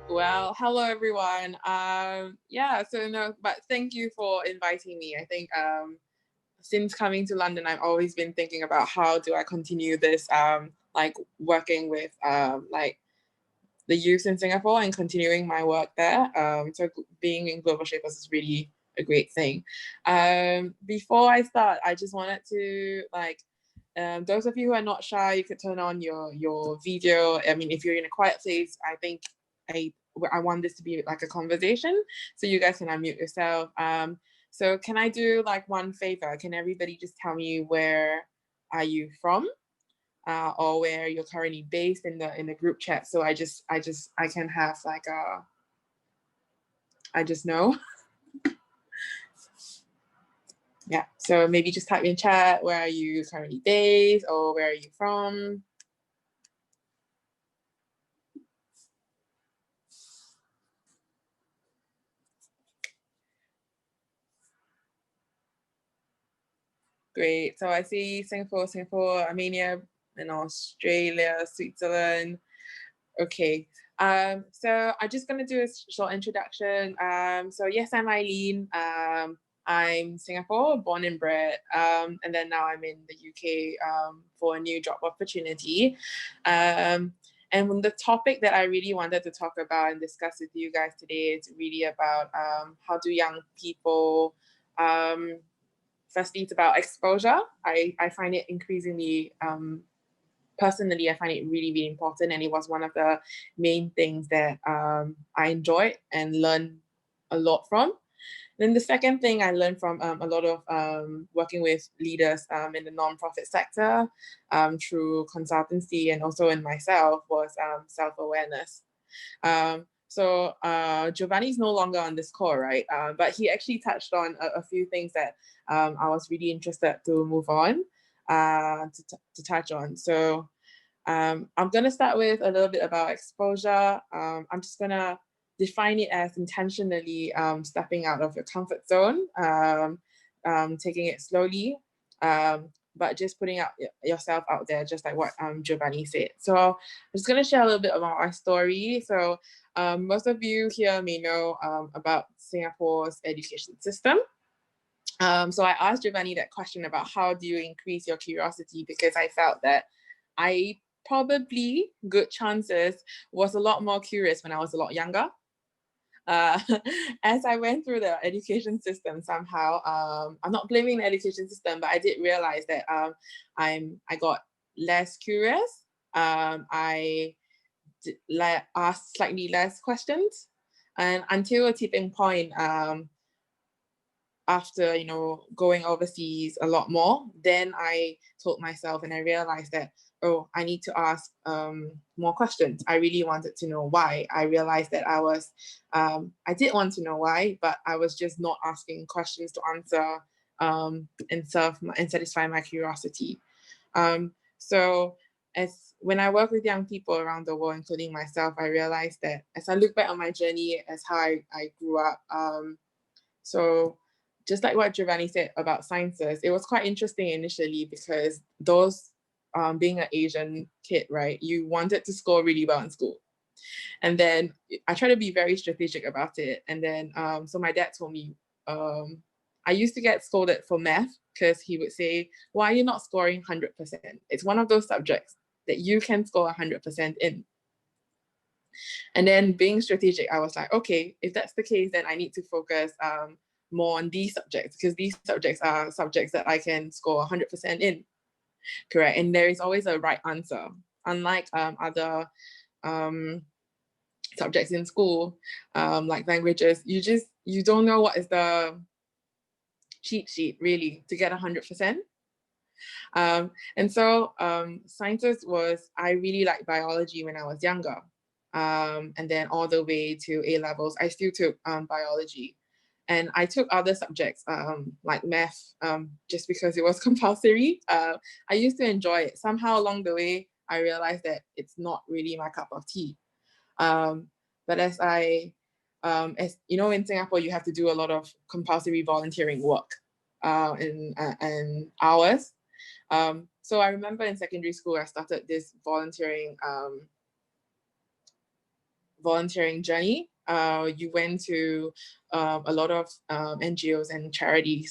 Well, hello everyone. But thank you for inviting me. I think since coming to London, I've always been thinking about how do I continue this like working with like the youth in Singapore and continuing my work there. So being in Global Shapers is really a great thing. Before I start, I just wanted to those of you who are not shy, you could turn on your video. I mean, if you're in a quiet place, I think I want this to be like a conversation, so you guys can unmute yourself. So can I do like one favor? Can everybody just tell me where are you from, or where you're currently based in the group chat? So I can have like I just know. Yeah. So maybe just type in chat, where are you currently based, or where are you from? Great. So I see Singapore, Armenia, and Australia, Switzerland. Okay. So I'm just gonna do a short introduction. So yes, I'm Eileen. I'm Singapore, born and bred, and then now I'm in the UK for a new job opportunity. And the topic that I really wanted to talk about and discuss with you guys today is really about how do young people firstly, it's about exposure. I find it increasingly, personally, I find it really, really important. And it was one of the main things that I enjoyed and learned a lot from. Then the second thing I learned from a lot of working with leaders in the nonprofit sector through consultancy and also in myself was self-awareness. So Giovanni's no longer on this call, right? But he actually touched on a few things that I was really interested to move on to touch on. So I'm going to start with a little bit about exposure. I'm just going to define it as intentionally stepping out of your comfort zone, taking it slowly, but just putting out yourself out there, just like what Giovanni said. So I'm just going to share a little bit about our story. So most of you here may know about Singapore's education system. So I asked Giovanni that question about how do you increase your curiosity, because I felt that I probably, good chances, was a lot more curious when I was a lot younger. As I went through the education system somehow, I'm not blaming the education system, but I did realize that I got less curious. I asked slightly less questions, and until a tipping point, after going overseas a lot more, then I told myself and I realized that, oh, I need to ask more questions. I really wanted to know why. I realized that I did want to know why, but I was just not asking questions to answer and satisfy my curiosity. So when I work with young people around the world, including myself, I realized that as I look back on my journey, as how I grew up, so just like what Giovanni said about sciences, it was quite interesting initially because those, being an Asian kid, right, you wanted to score really well in school. And then I try to be very strategic about it. And then, so my dad told me, I used to get scolded for math because he would say, why are you not scoring 100%? It's one of those subjects that you can score 100% in. And then being strategic, I was like, okay, if that's the case, then I need to focus more on these subjects, because these subjects are subjects that I can score 100% in. Correct. And there is always a right answer. Unlike other subjects in school, like languages, you don't know what is the cheat sheet really to get 100%. And so sciences I really liked biology when I was younger. And then all the way to A levels, I still took biology. And I took other subjects like math, just because it was compulsory. I used to enjoy it. Somehow along the way, I realized that it's not really my cup of tea. But as you know, in Singapore, you have to do a lot of compulsory volunteering work and hours. So I remember in secondary school, I started this volunteering volunteering journey. You went to a lot of NGOs and charities.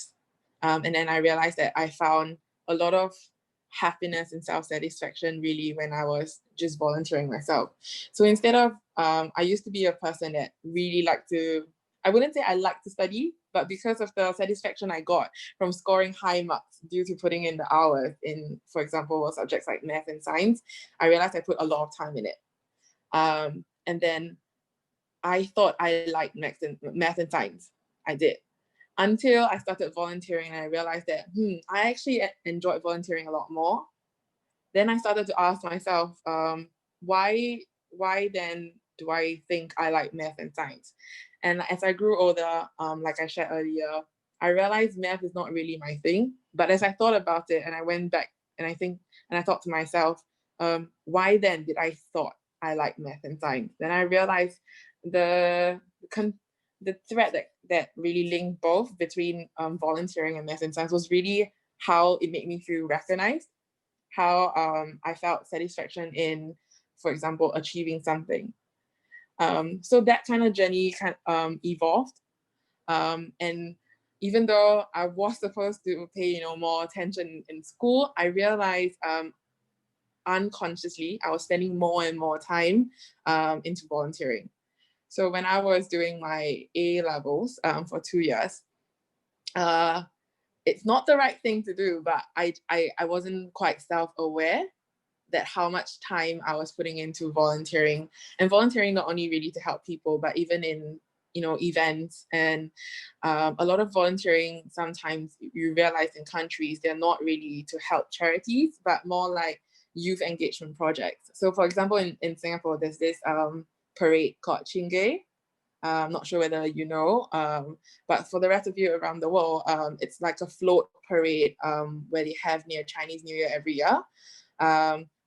And then I realized that I found a lot of happiness and self-satisfaction really when I was just volunteering myself. So instead of, I used to be a person that really liked to, I wouldn't say I like to study, but because of the satisfaction I got from scoring high marks due to putting in the hours in, for example, subjects like math and science, I realized I put a lot of time in it. And then I thought I liked math and science. I did. Until I started volunteering and I realized that, I actually enjoyed volunteering a lot more. Then I started to ask myself, why then do I think I like math and science? And as I grew older, like I shared earlier, I realized math is not really my thing. But as I thought about it and I went back and I thought to myself, why then did I thought I like math and science? Then I realized the thread that really linked both between volunteering and math and science was really how it made me feel recognized, how I felt satisfaction in, for example, achieving something. So that kind of journey evolved. And even though I was supposed to pay, more attention in school, I realized unconsciously I was spending more and more time into volunteering. So when I was doing my A levels for 2 years, it's not the right thing to do, but I wasn't quite self-aware that how much time I was putting into volunteering, and volunteering not only really to help people, but even in events. And a lot of volunteering, sometimes you realize in countries they're not really to help charities, but more like youth engagement projects. So for example, in Singapore, there's this parade called Chingay. I'm not sure whether you know, but for the rest of you around the world, it's like a float parade where they have near Chinese New Year every year.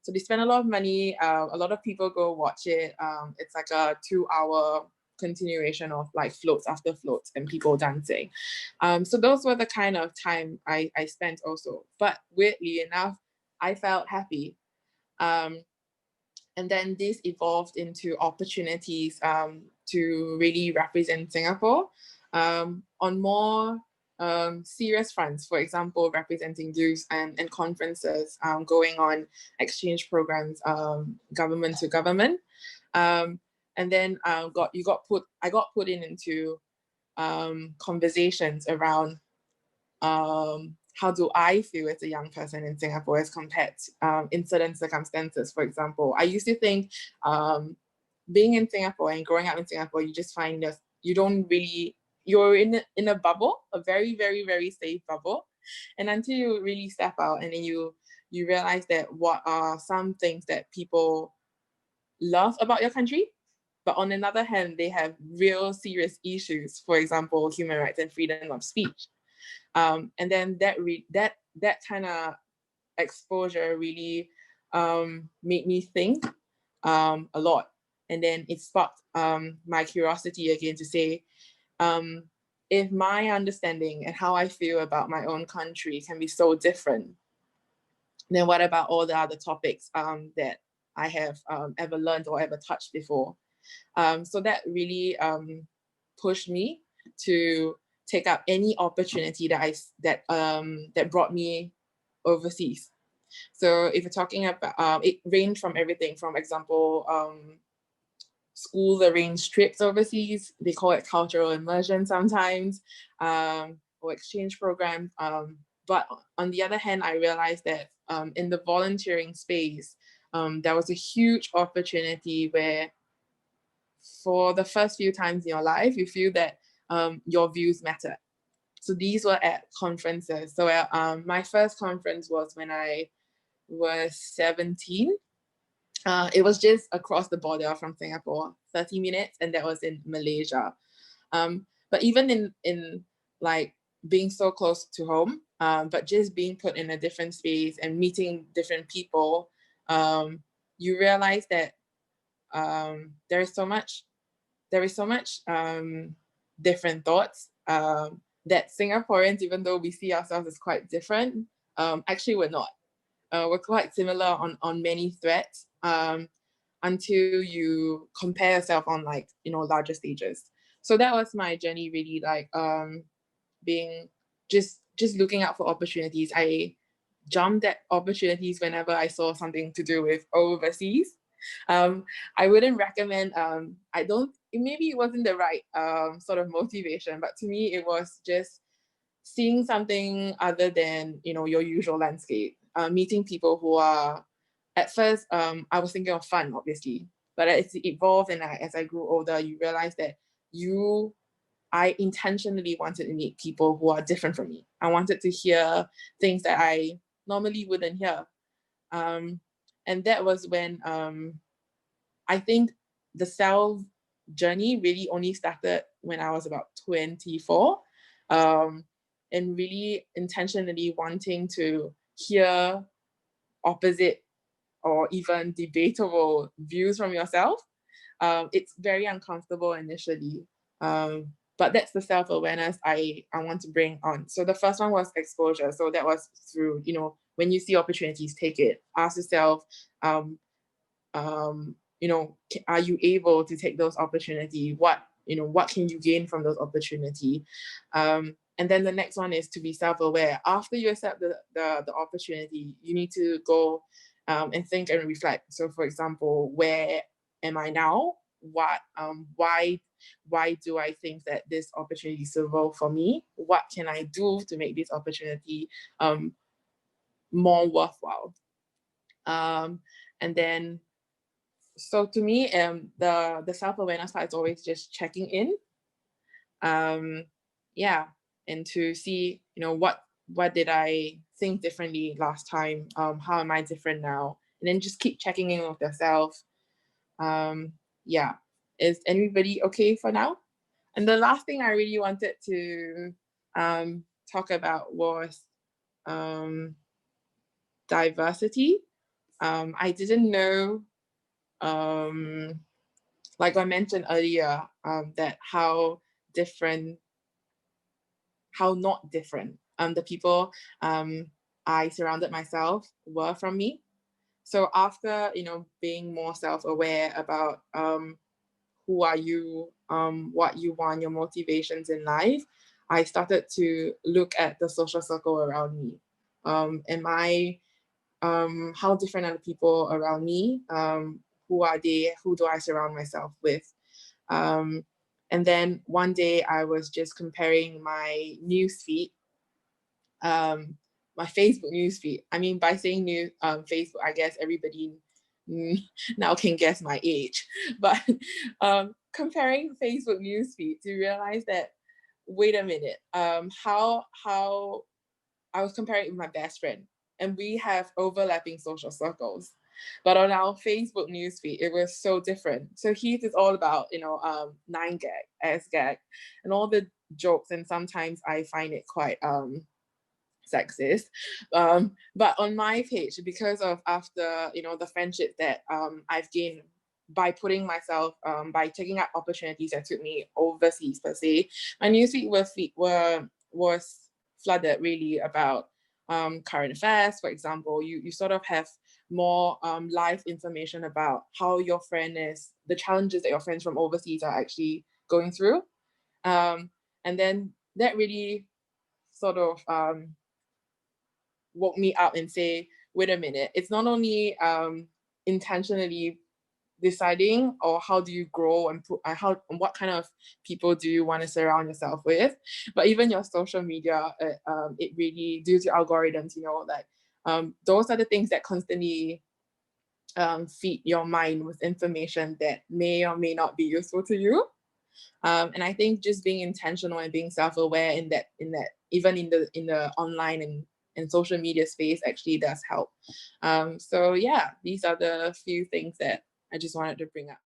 So they spend a lot of money. A lot of people go watch it. It's like a 2-hour continuation of like floats after floats and people dancing. So those were the kind of time I spent also. But weirdly enough, I felt happy. And then this evolved into opportunities to really represent Singapore on more serious fronts. For example, representing youth and conferences, going on exchange programs, government to government. And then I got put into conversations around how do I feel as a young person in Singapore as compared to, in certain circumstances. For example, I used to think being in Singapore and growing up in Singapore, you just find that you're in a bubble, a very, very, very safe bubble. And until you really step out and then you realize that what are some things that people love about your country, but on another hand, they have real serious issues, for example, human rights and freedom of speech. And then that kind of exposure really made me think a lot. And then it sparked my curiosity again to say, if my understanding and how I feel about my own country can be so different, then what about all the other topics that I have ever learned or ever touched before? So that really pushed me to take up any opportunity that brought me overseas. So if you're talking about, it ranged from everything from, example, schools arrange trips overseas. They call it cultural immersion sometimes, or exchange programs. But on the other hand, I realized that in the volunteering space, there was a huge opportunity where for the first few times in your life, you feel that your views matter. So these were at conferences. So my first conference was when I was 17. It was just across the border from Singapore, 30 minutes, and that was in Malaysia. But even in like being so close to home, but just being put in a different space and meeting different people, you realize that there is so much different thoughts that Singaporeans, even though we see ourselves as quite different, actually we're not. We're quite similar on many threads. until you compare yourself on like, larger stages. So that was my journey, really, like being just looking out for opportunities. I jumped at opportunities whenever I saw something to do with overseas. I wouldn't recommend, maybe it wasn't the right sort of motivation, but to me, it was just seeing something other than, your usual landscape, meeting people who are, at first, I was thinking of fun, obviously, but as it evolved and as I grew older, you realize that I intentionally wanted to meet people who are different from me. I wanted to hear things that I normally wouldn't hear. And that was when I think the self journey really only started when I was about 24. And really intentionally wanting to hear opposite or even debatable views from yourself. It's very uncomfortable initially. But that's the self-awareness I want to bring on. So the first one was exposure. So that was through, when you see opportunities, take it. Ask yourself, are you able to take those opportunities? What can you gain from those opportunities? And then the next one is to be self-aware. After you accept the opportunity, you need to go and think and reflect. So for example, where am I now? Why do I think that this opportunity is suitable for me? What can I do to make this opportunity more worthwhile? And then, so to me, the self-awareness part is always just checking in. And to see, what did I think differently last time? How am I different now? And then just keep checking in with yourself. Is anybody okay for now? And the last thing I really wanted to talk about was diversity. I didn't know, like I mentioned earlier, that how not different the people I surrounded myself were from me. So after, being more self-aware about who are you, what you want, your motivations in life, I started to look at the social circle around me. How different are the people around me? Who are they? Who do I surround myself with? And then one day I was just comparing my newsfeed, my Facebook newsfeed. I mean, by saying Facebook, I guess everybody now can guess my age. But comparing Facebook newsfeed to realize that, wait a minute, how I was comparing it with my best friend, and we have overlapping social circles. But on our Facebook newsfeed, it was so different. So his is all about, 9gag, S-gag, and all the jokes, and sometimes I find it quite sexist. But on my page, because of after, the friendship that I've gained by putting myself, by taking up opportunities that took me overseas per se, my newsfeed was flooded really about current affairs. For example, you sort of have more live information about how your friend is, the challenges that your friends from overseas are actually going through. And then that really sort of woke me up and say, wait a minute, it's not only intentionally deciding or how do you grow and what kind of people do you want to surround yourself with, but even your social media, it really, due to algorithms, like those are the things that constantly feed your mind with information that may or may not be useful to you. And I think just being intentional and being self-aware in that even in the online and social media space actually does help. So yeah, these are the few things that I just wanted to bring up.